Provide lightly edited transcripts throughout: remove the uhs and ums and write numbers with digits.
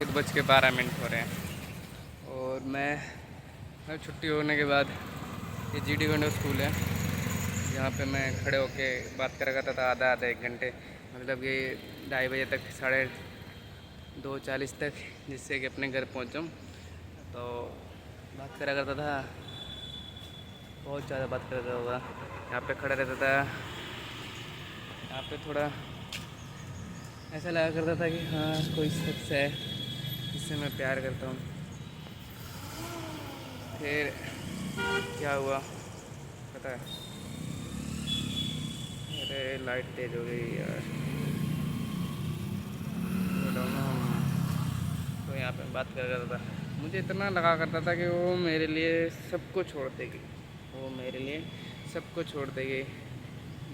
1:12 हो रहे हैं और मैं छुट्टी होने के बाद ये GD कॉन्वेंट स्कूल है यहाँ पे मैं खड़े होके बात कर करता था आधा 1 घंटे, मतलब कि 2:30 बजे तक, 2:40 तक, जिससे कि अपने घर पहुँच जाऊँ। तो बात करा करता था, बहुत ज़्यादा बात करता होगा। यहाँ पे खड़ा रहता था, यहाँ पे थोड़ा ऐसा लगा करता था कि हाँ कोई शख्स है जिससे मैं प्यार करता हूँ। फिर क्या हुआ पता है? अरे लाइट तेज हो गई यार। तो यहाँ पे बात कर करता था, मुझे इतना लगा करता था कि वो मेरे लिए सबको छोड़ देगी, वो मेरे लिए सबको छोड़ देगी।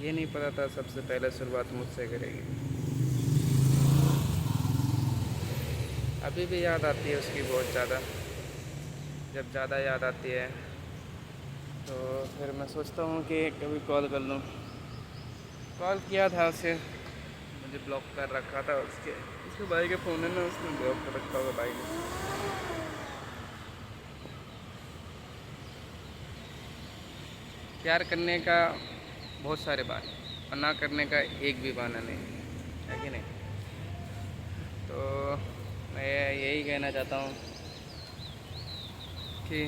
ये नहीं पता था सबसे पहले शुरुआत मुझसे करेगी। अभी भी याद आती है उसकी बहुत ज़्यादा। जब ज़्यादा याद आती है तो फिर मैं सोचता हूँ कि कभी कॉल कर लूँ। कॉल किया था उसे, मुझे ब्लॉक कर रखा था। उसके भाई के फ़ोन है ना, उसने ब्लॉक कर रखा होगा भाई ने। प्यार करने का बहुत सारे बहाने और ना करने का एक भी बहाना नहीं है कि नहीं? तो मैं यही कहना चाहता हूँ कि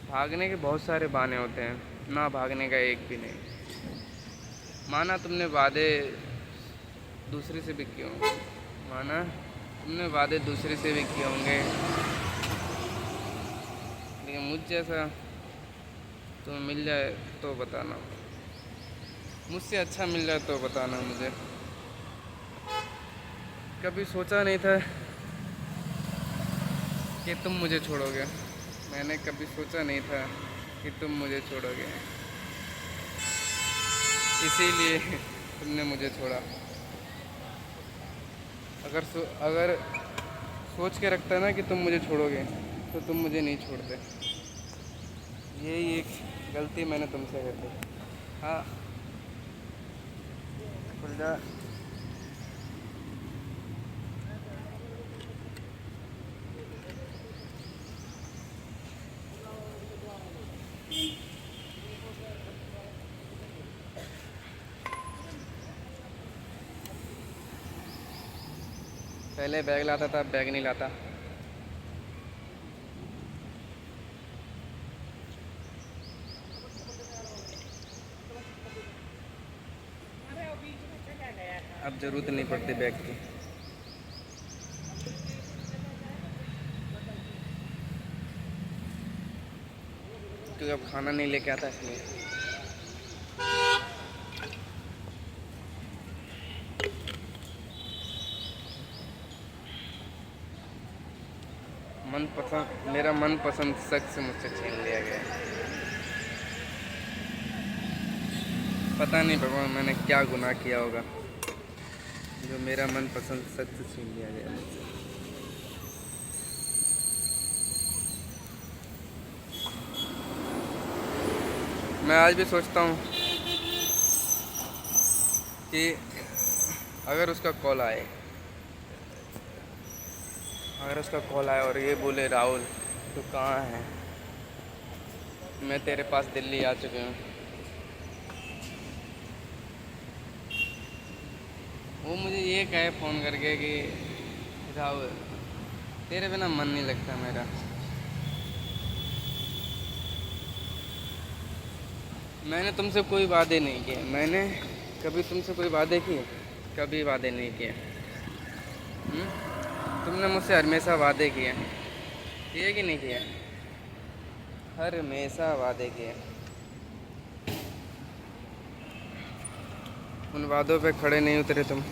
भागने के बहुत सारे बहाने होते हैं, ना भागने का एक भी नहीं। माना तुमने वादे दूसरे से भी किए होंगे, माना तुमने वादे दूसरे से भी किए होंगे, लेकिन मुझ जैसा तुम्हें मिल जाए तो बताना, मुझसे अच्छा मिल जाए तो बताना मुझे। कभी सोचा नहीं था कि तुम मुझे छोड़ोगे, मैंने कभी सोचा नहीं था कि तुम मुझे छोड़ोगे, इसीलिए तुमने मुझे छोड़ा। अगर सोच के रखता ना कि तुम मुझे छोड़ोगे तो तुम मुझे नहीं छोड़ते। यही एक गलती मैंने तुमसे कर दी। हाँ खुल जा। पहले बैग लाता था, बैग नहीं लाता। अब ज़रूरत नहीं पड़ती बैग की, क्योंकि अब खाना नहीं लेके आता इसलिए। मेरा मनपसंद शख्स मुझसे छीन लिया गया। पता नहीं भगवान मैंने क्या गुनाह किया होगा जो मेरा मनपसंद शख्स छीन लिया गया मुझसे। मैं आज भी सोचता हूँ कि अगर उसका कॉल आए और ये बोले राहुल तू कहाँ है, मैं तेरे पास दिल्ली आ चुकी हूँ, वो मुझे ये कहे फ़ोन करके कि राहुल तेरे बिना मन नहीं लगता मेरा। मैंने तुमसे कोई वादे नहीं किए, मैंने कभी तुमसे कोई वादे किए? कभी वादे नहीं किए। तुमने मुझसे हमेशा वादे किए कि नहीं किए? हर हमेशा वादे किए। उन वादों पे खड़े नहीं उतरे तुम।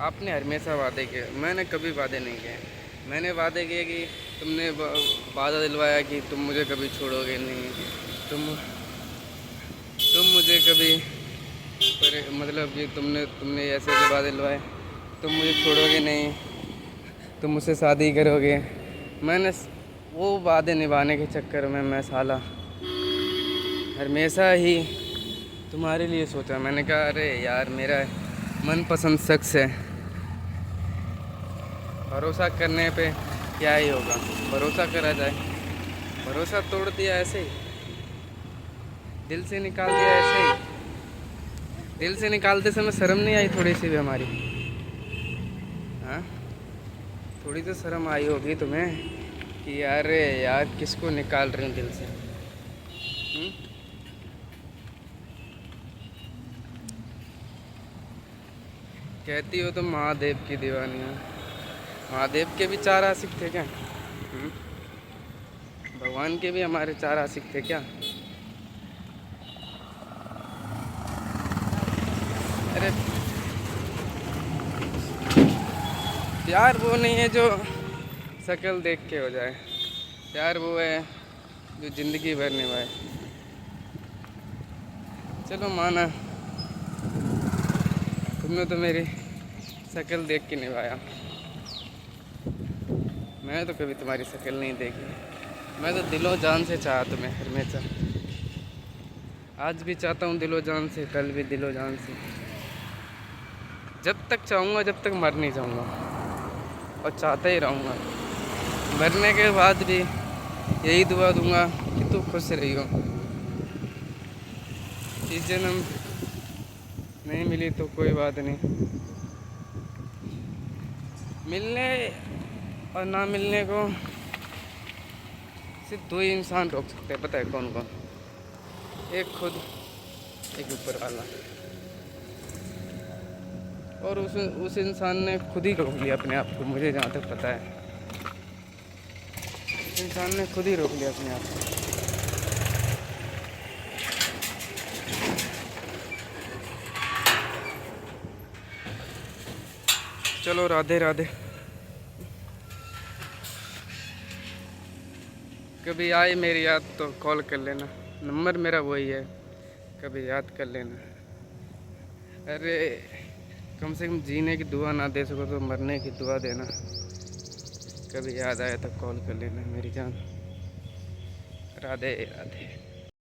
आपने हमेशा वादे किए, मैंने कभी वादे नहीं किए। मैंने वादे किए कि तुमने वादा दिलवाया कि तुम मुझे कभी छोड़ोगे नहीं, तुम मुझे कभी मतलब कि तुमने ऐसे वादे दिलवाए, तुम मुझे छोड़ोगे नहीं, तुम मुझसे शादी करोगे। मैंने वो वादे निभाने के चक्कर में मैं साला हमेशा ही तुम्हारे लिए सोचा। मैंने कहा अरे यार मनपसंद शख्स है। भरोसा करने पे क्या ही होगा, भरोसा करा जाए, भरोसा तोड़ दिया ऐसे ही, दिल से निकाल दिया ऐसे ही। दिल से निकालते समय शर्म नहीं आई थोड़ी सी भी हमारी? हाँ, थोड़ी तो शर्म आई होगी तुम्हें कि यार यार किसको निकाल रही हूँ दिल से। कहती हो तो महादेव की दीवानी है। महादेव के भी 4 आशिक थे क्या? भगवान के भी हमारे 4 आशिक थे क्या? अरे प्यार वो नहीं है जो शक्ल देख के हो जाए, प्यार वो है जो ज़िंदगी भर निभाए। चलो माना, तुमने तो मेरी शक्ल देख के निभाया, मैं तो कभी तुम्हारी शक्ल नहीं देखी। मैं तो दिलो जान से चाहा तुम्हें हमेशा, आज भी चाहता हूँ दिलो जान से, कल भी दिलो जान से, जब तक चाहूँगा, जब तक मर नहीं जाऊँगा, और चाहता ही रहूँगा। मरने के बाद भी यही दुआ दूँगा कि तू खुश रही हो। इस जन्म नहीं मिली तो कोई बात नहीं, मिलने और ना मिलने को सिर्फ 2 ही इंसान रोक सकते हैं, पता है कौन कौन? एक खुद, एक ऊपर वाला। और उस इंसान ने खुद ही रोक लिया अपने आप को, मुझे जहाँ तक पता है उस इंसान ने खुद ही रोक लिया अपने आप को। चलो राधे राधे। कभी आए मेरी याद तो कॉल कर लेना, नंबर मेरा वही है, कभी याद कर लेना। अरे कम से कम जीने की दुआ ना दे सको तो मरने की दुआ देना। कभी याद आया तो कॉल कर लेना मेरी जान। राधे राधे।